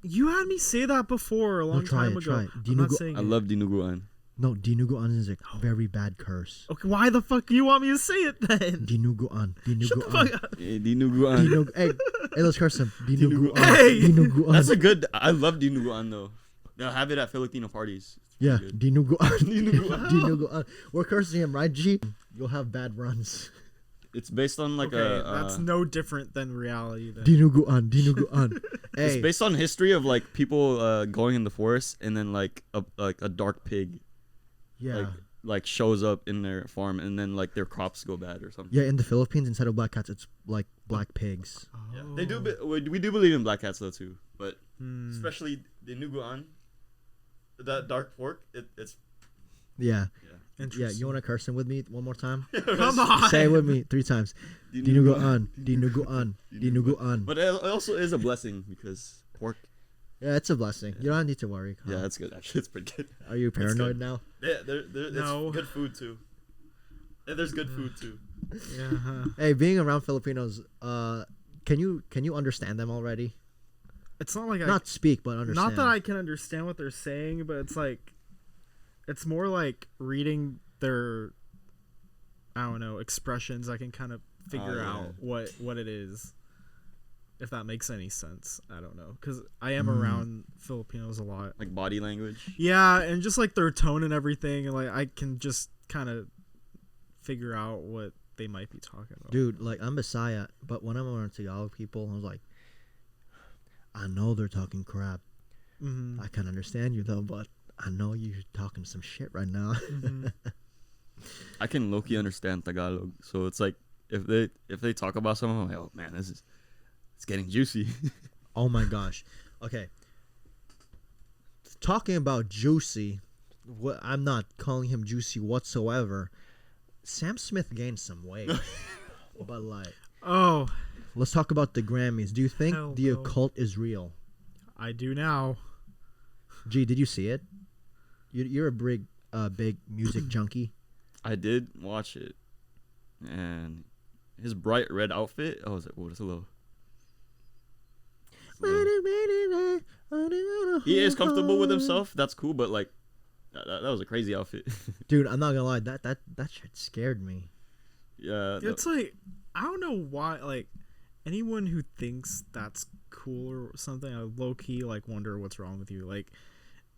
You had me say that before a long time ago. Try it. I'm not saying I love dinuguan. No, dinuguan is a very bad curse. Okay, why the fuck do you want me to say it then? Dinuguan. Shut the fuck up. Hey, dinuguan. Hey, let's curse him. Dinuguan. Hey! Dinuguan. That's a good. I love dinuguan though. They'll have it at Filipino parties. Yeah, dinuguan. Dinuguan. Dinuguan. We're cursing him, right, G? You'll have bad runs. It's based on like that's no different than reality. Then. Dinuguan. Hey. It's based on history of like people going in the forest and then like a dark pig. Yeah. Like shows up in their farm and then like their crops go bad or something. Yeah, in the Philippines, instead of black cats, it's like black pigs. Oh. Yeah. They do. We do believe in black cats though too, but especially the dinuguan, that dark pork. It's yeah. Interesting. Yeah, you want to curse him with me one more time? Come on. Say it with me 3 times. Dinuguan. But it also is a blessing because pork. Yeah, it's a blessing. You don't need to worry. Yeah, that's good. Actually, it's pretty good. Are you paranoid now? Yeah, it's good food too. And there's good food too. Yeah. Hey, being around Filipinos, can you understand them already? It's not like not speak, but understand. Not that I can understand what they're saying, but it's like, it's more like reading their, I don't know, expressions. I can kind of figure out what it is. If that makes any sense. I don't know. Because I am around Filipinos a lot. Like body language? Yeah, and just like their tone and everything. And like I can just kind of figure out what they might be talking about. Dude, like I'm Messiah, but when I'm around Tagalog people, I was like, I know they're talking crap. Mm-hmm. I can understand you though, but I know you're talking some shit right now. Mm-hmm. I can low-key understand Tagalog. So it's like, if they talk about something, I'm like, oh man, it's getting juicy. Oh my gosh. Okay. Talking about juicy, I'm not calling him juicy whatsoever. Sam Smith gained some weight. But like, let's talk about the Grammys. Do you think the Occult is real? I do now. Gee, did you see it? You're a big music junkie. I did watch it, and his bright red outfit. I was like, "Whoa, that's a little." He is comfortable with himself. That's cool, but like, that was a crazy outfit. Dude, I'm not gonna lie. That shit scared me. Yeah, it's like, I don't know why. Like, anyone who thinks that's cool or something, I low key like wonder what's wrong with you. Like,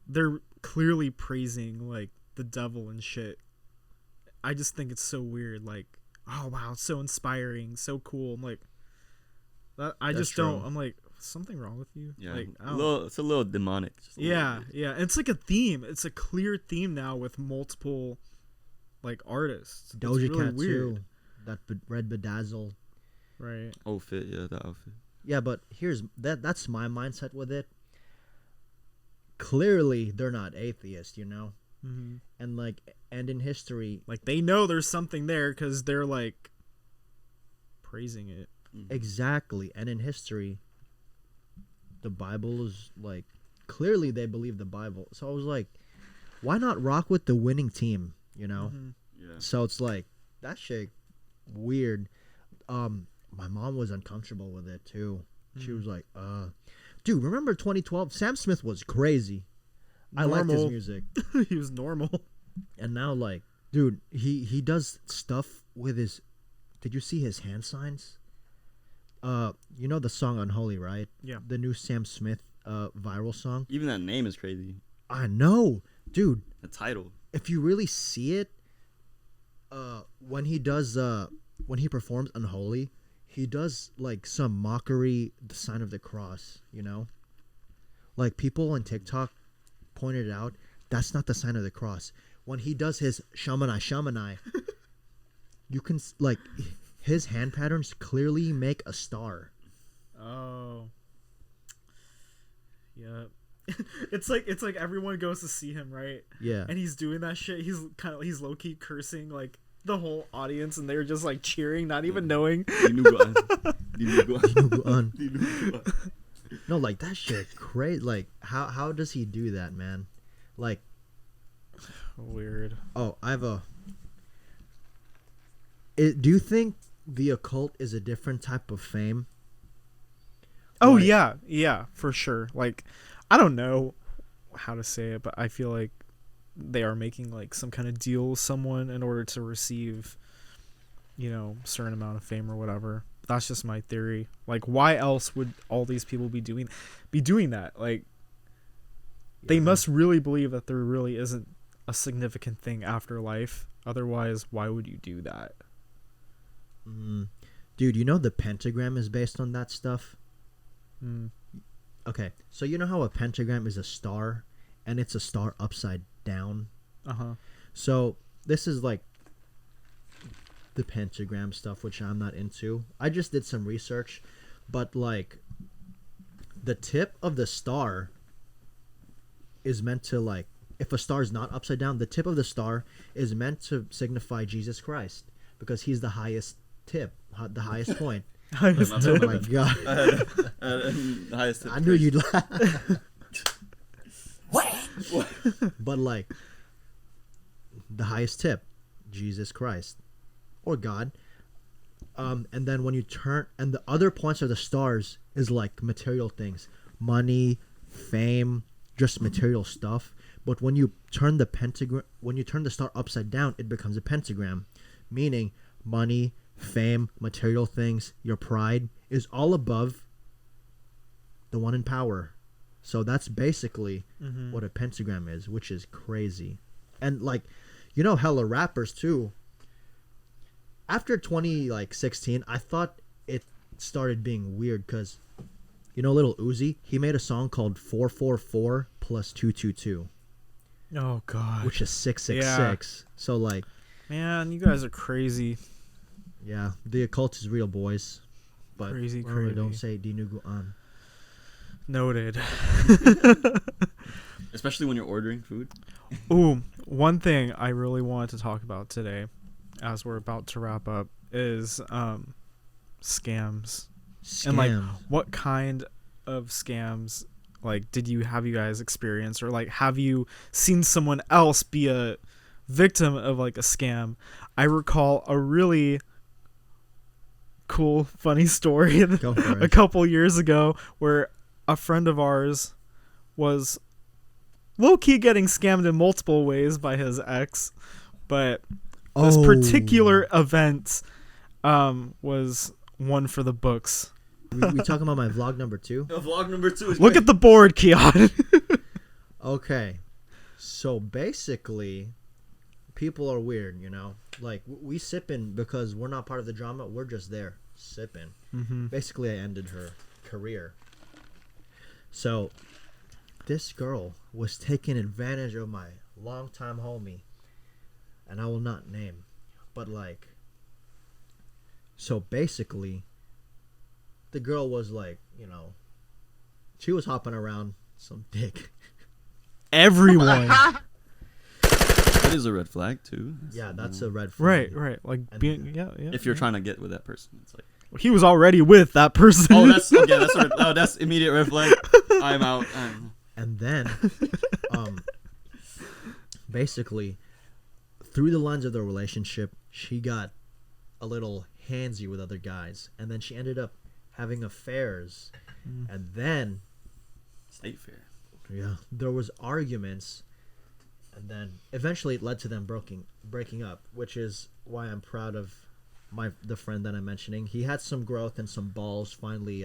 they're clearly praising like the devil and shit. I just think it's so weird. Like, oh wow, it's so inspiring, so cool. I'm like, that. I just don't. I'm like, something wrong with you? Yeah, like, it's a little demonic. Yeah. It's like a theme. It's a clear theme now with multiple like artists. Doja Cat too. That red bedazzle. Right. Outfit, yeah, that outfit. Yeah, but that's my mindset with it. Clearly, they're not atheists, you know? Mm-hmm. And in history... Like, they know there's something there because they're, like, praising it. Exactly. And in history, the Bible is, like... Clearly, they believe the Bible. So I was like, why not rock with the winning team, you know? Mm-hmm. Yeah. So it's like, that shit weird. My mom was uncomfortable with it, too. She was like, Dude, remember 2012? Sam Smith was crazy. I liked his music. He was normal. And now, like, dude, he does stuff with his... Did you see his hand signs? You know the song Unholy, right? Yeah. The new Sam Smith viral song. Even that name is crazy. I know. Dude, The title. if you really see it, when he performs Unholy, he does, like, some mockery, the sign of the cross, you know? Like, people on TikTok pointed out, that's not the sign of the cross. When he does his shamanai, you can, like, his hand patterns clearly make a star. Oh. Yeah. It's like everyone goes to see him, right? Yeah. And he's doing that shit. He's low key cursing like the whole audience, and they're just like cheering, not even knowing. No, like, that shit crazy. Like, how does he do that, man? Like, weird. oh, I have do you think the occult is a different type of fame? Oh, Like- yeah, for sure. Like, I don't know how to say it, but I feel like they are making like some kind of deal with someone in order to receive, you know, certain amount of fame or whatever. That's just my theory. Like, why else would all these people be doing that? Like, they must really believe that there really isn't a significant thing after life. Otherwise, why would you do that? Dude, you know the pentagram is based on that stuff? Okay, so you know how a pentagram is a star, and it's a star upside down? Uh-huh. So this is like the pentagram stuff, which I'm not into. I just did some research, but like the tip of the star is meant to, like, if a star is not upside down, the tip of the star is meant to signify Jesus Christ because he's the highest tip, the highest point. Oh my god! Highest tip I knew you'd laugh. But like the highest tip, Jesus Christ or God. And then when you turn, and the other points of the stars is like material things, money, fame, just material stuff. But when you turn the star upside down, it becomes a pentagram, meaning money, fame, material things, your pride is all above the one in power. So that's basically what a pentagram is, which is crazy. And like, you know, hella rappers too. After 2016, I thought it started being weird because, you know, Lil Uzi, he made a song called 444 plus 222. Oh god. Which is 666. Yeah. So like, man, you guys are crazy. Yeah, the occult is real, boys. But crazy. Don't say dinugu an. Noted. Especially when you're ordering food. Ooh, one thing I really wanted to talk about today, as we're about to wrap up, is scams. And like, what kind of scams like have you guys experienced, or like have you seen someone else be a victim of like a scam? I recall a really cool, funny story a couple years ago where a friend of ours was low-key getting scammed in multiple ways by his ex, but this particular event was one for the books. We talking about my vlog number 2? Vlog number 2 is Look at the board, Kiann. Okay, so basically, people are weird, you know? Like, we sippin' because we're not part of the drama. We're just there, sippin'. Basically, I ended her career. So, this girl was taking advantage of my longtime homie. And I will not name. But, like, so basically, the girl was like, she was hopping around some dick. Everyone. That is a red flag too. Yeah, that's a red flag. Right. Like And being, yeah. If you're trying to get with that person, it's like. He was already with that person. Oh, that's okay. That's immediate red flag. I'm out. And then, basically, through the lens of the relationship, she got a little handsy with other guys, and then she ended up having affairs, and then State fair. yeah, there was arguments, and then eventually it led to them breaking up, which is why I'm proud of the friend that I'm mentioning. He had some growth and some balls finally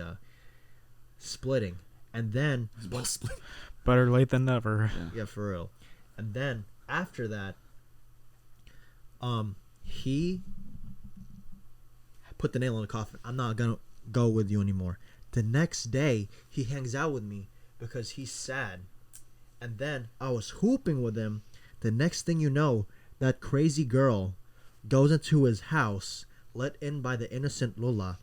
splitting, and then Better late than never. yeah, for real. And then after that, he put the nail in the coffin. I'm not gonna go with you anymore. The next day, he hangs out with me because he's sad. And then I was hooping with him. The next thing you know, that crazy girl goes into his house, let in by the innocent Lula,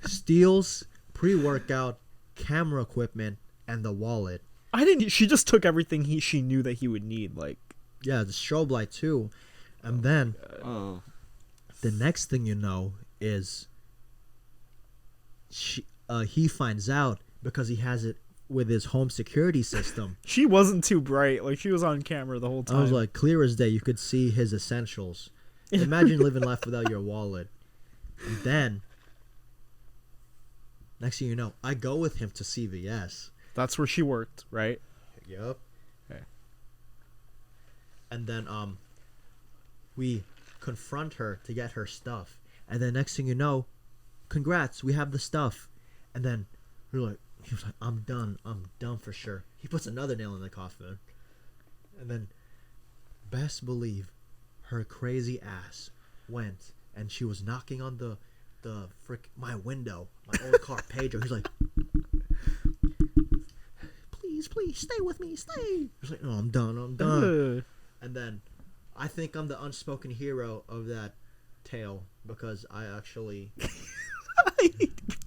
steals pre-workout, camera equipment, and the wallet. She just took everything she knew that he would need. Like, Yeah, the strobe light too. And then Oh. the next thing you know is he finds out because he has it with his home security system. she wasn't too bright. Like, she was on camera the whole time. I was like, clear as day, you could see his essentials. Imagine living life without your wallet. And then, next thing you know, I go with him to CVS. that's where she worked, right? Yep. Okay. And then we confront her to get her stuff. And then next thing you know, congrats, we have the stuff. And then he was like, I'm done for sure. He puts another nail in the coffin. And then best believe her crazy ass went and she was knocking on my window, my old car, Pedro. He's like, please stay with me, stay. He's like, no, I'm done. And then I think I'm the unspoken hero of that tale because I actually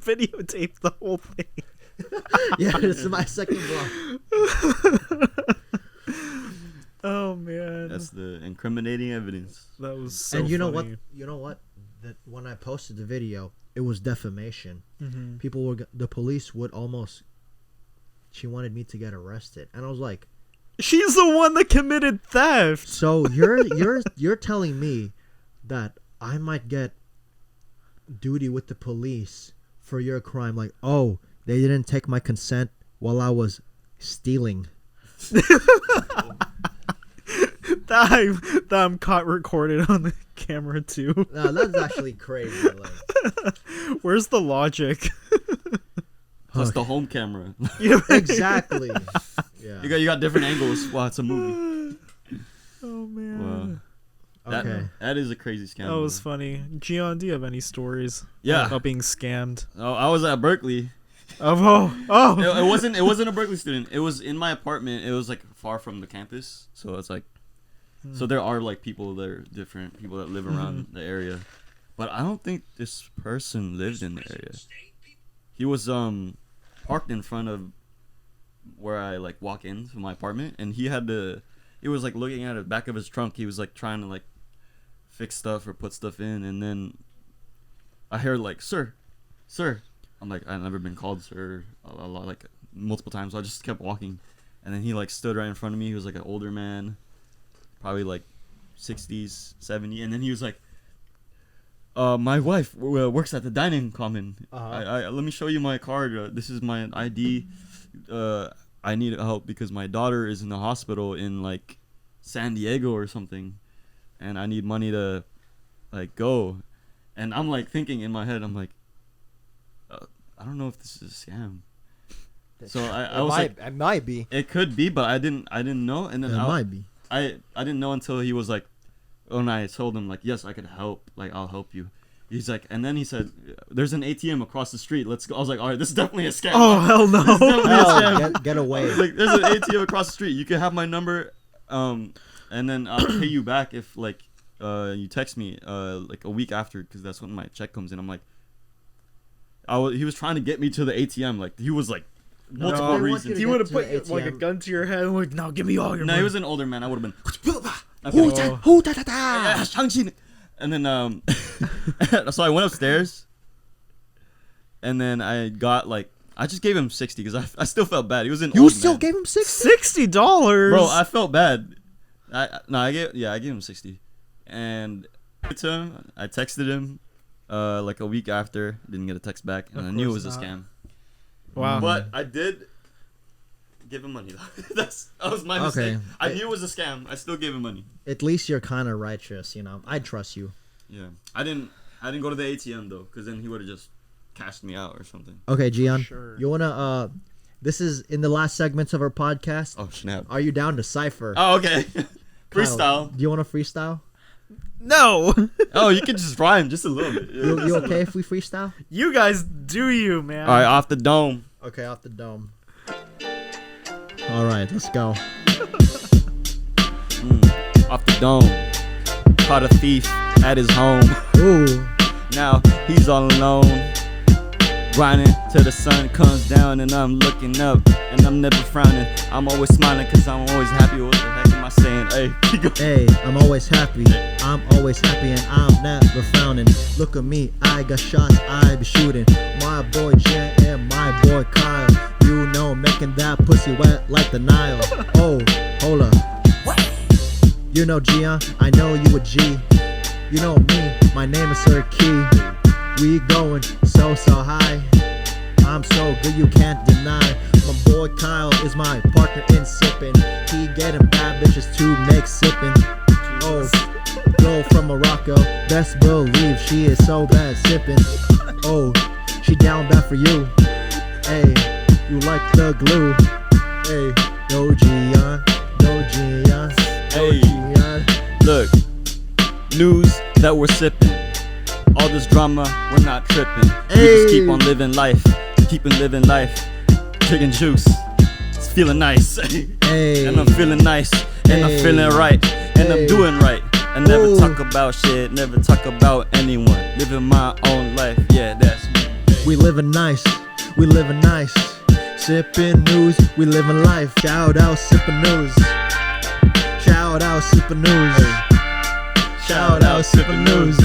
Videotaped the whole thing. yeah, this is my second vlog. Oh man, That's the incriminating evidence. that was so. And you know funny. what? That when I posted the video, it was defamation. Mhm. The police would almost. She wanted me to get arrested, and I was like, She's the one that committed theft. so you're telling me that I might get duty with the police for your crime? Like, oh, they didn't take my consent while I was stealing. that I'm caught recorded on the camera too. No, that's actually crazy. Like, Where's the logic? Plus the home camera. exactly. Yeah. you got different angles while it's a movie. Oh man, Wow. Okay. That is a crazy scam. that was funny. Gian, do you have any stories? Yeah. about being scammed? Oh, I was at Berkeley. Oh, It wasn't a Berkeley student. It was in my apartment. It was like far from the campus, so it's like, so there are like people that are different, people that live around the area, but I don't think this person lived in the area. He was parked in front of where I like walk into my apartment, and he was like looking at the back of his trunk. He was like trying to like fix stuff or put stuff in, and then I heard like, sir. I'm like, I've never been called sir a lot, like multiple times, so I just kept walking. And then he like stood right in front of me. He was like an older man, probably like 60s, 70s. And then he was like, my wife works at the dining common. Uh-huh. Let me show you my card. This is my ID. I need help because my daughter is in the hospital in like San Diego or something, and I need money to like go. And I'm like thinking in my head, I'm like, I don't know if this is a scam. So I was like, it might be. it could be, but I didn't know. And then It might be. I didn't know until he was like, when I told him like, yes, I could help. Like, I'll help you. He's like, and then he said, there's an ATM across the street. Let's go. I was like, all right, this is definitely a scam. oh hell This is no! definitely a scam. Hell, get away. Like, there's an ATM across the street. You can have my number, and then I'll pay you back if like you text me like a week after, because that's when my check comes in. I'm like, he was trying to get me to the ATM. Like he was like multiple I want you reasons. to He get would have to put the like a ATM. gun to your head and like, no, give me all your No, money. he was an older man. I would have been. And then so I went upstairs, and then I got like I just gave him 60 because I still felt bad. He was an You old still man. gave him $60. Bro, I felt bad. I gave him 60, and to him, I texted him like a week after. Didn't get a text back, and I knew it was a scam. Wow. But I did give him money though. that was my mistake. I knew it was a scam. I still gave him money. At least you're kind of righteous, you know. I trust you. Yeah, I didn't go to the ATM though, because then he would have just cashed me out or something. Okay, Gian, Sure. you wanna? This is in the last segments of our podcast. Oh snap! Are you down to cipher? Oh okay. Kyle, Freestyle. do you want to freestyle? No. Oh, you can just rhyme just a little bit. You okay if we freestyle? You guys do you, man. All right, off the dome. Okay, off the dome. All right, let's go. Off the dome. Caught a thief at his home. Ooh. Now he's all alone. Grinding till the sun comes down, and I'm looking up, and I'm never frowning. I'm always smiling, cause I'm always happy. What the heck am I saying? Hey, keep going. Hey, I'm always happy. I'm always happy and I'm never frowning. Look at me, I got shots, I be shooting. My boy Gian and my boy Kyle. You know, making that pussy wet like the Nile. Oh, hold up. You know Gian, I know you a G. You know me, my name is Sir Key. We going so high. I'm so good you can't deny. My boy Kyle is my partner in sippin'. He getting bad bitches to make sippin'. Oh, girl from Morocco, best believe she is so bad sippin'. Oh, she down bad for you. Hey, you like the glue. Hey, no Gian, no Gian, no Hey. Gian. Look, news that we're sipping. All this drama, we're not tripping. We just keep on living life, keeping living life. Drinking juice, it's feeling nice. Hey, And I'm feeling nice, and I'm feeling right, and I'm doing right. I never Ooh. talk about shit, never talk about anyone. Living my own life, yeah, that's me. we living nice, we living nice. Sippin' news, we living life. Shout out Sippin' news. Shout out Sippin' news. Shout out Sippin' news.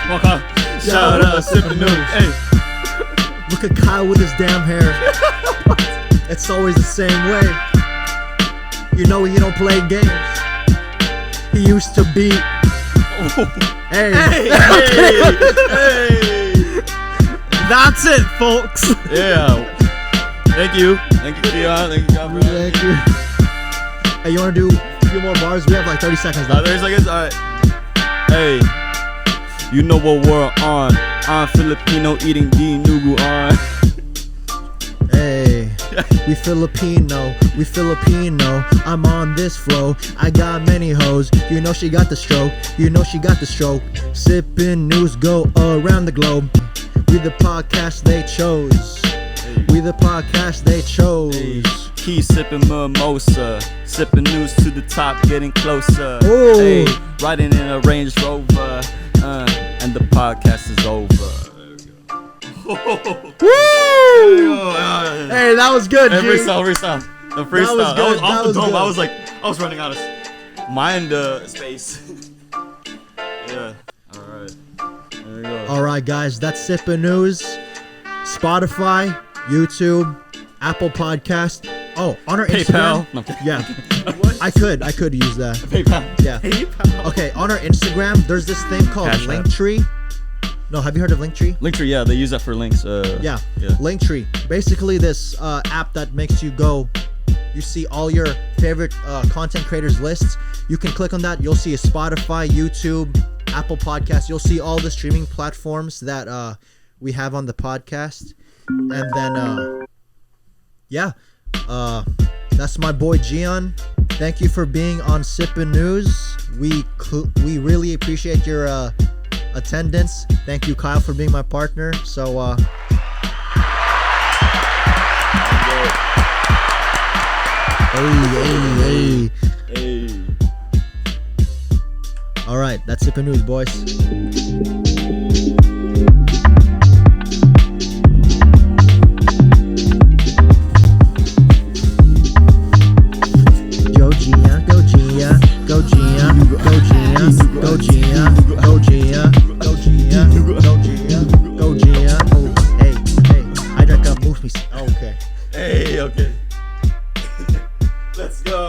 Walk on. Shout out Sippin' news. Hey. Look at Kyle with his damn hair. It's always the same way. You know he don't play games. He used to be. Hey. Hey. That's it, folks. Yeah. Thank you, Kiann. Thank you, God, for having Thank me. you. Hey, you wanna do a few more bars? We have like 30 seconds left. 30 seconds. All right. Hey. You know what we're on. I'm Filipino eating the nugu on. Hey, we Filipino, I'm on this flow. I got many hoes, you know she got the stroke, Sippin' news go around the globe. We the podcast they chose. Hey. Keep sipping mimosa, sipping news to the top, getting closer. Ooh. Hey, riding in a Range Rover, and the podcast is over. Woo! Hey, that was good, Hey, G. freestyle. The freestyle. That was good, off that the was dome. good. I was running out of mind space. Yeah. All right. There we go. Alright guys, that's Sippin' News. Spotify, YouTube, Apple Podcast. Oh, on our PayPal. Instagram. No, okay. Yeah. I could use that. PayPal. Yeah. Okay, on our Instagram, there's this thing called Cash App. Linktree. No, have you heard of Linktree? Linktree, yeah, they use that for links. Yeah. Yeah. Linktree. Basically this app that makes you go, you see all your favorite content creators lists. You can click on that. You'll see a Spotify, YouTube, Apple Podcasts. You'll see all the streaming platforms that we have on the podcast. And then, yeah. That's my boy Gian. Thank you for being on Sippin' News. We really appreciate your attendance. Thank you, Kyle, for being my partner. So hey. All right, that's Sippin' News, boys. Go Gia. Oh, hey, I drank a moose. Okay. Hey, okay.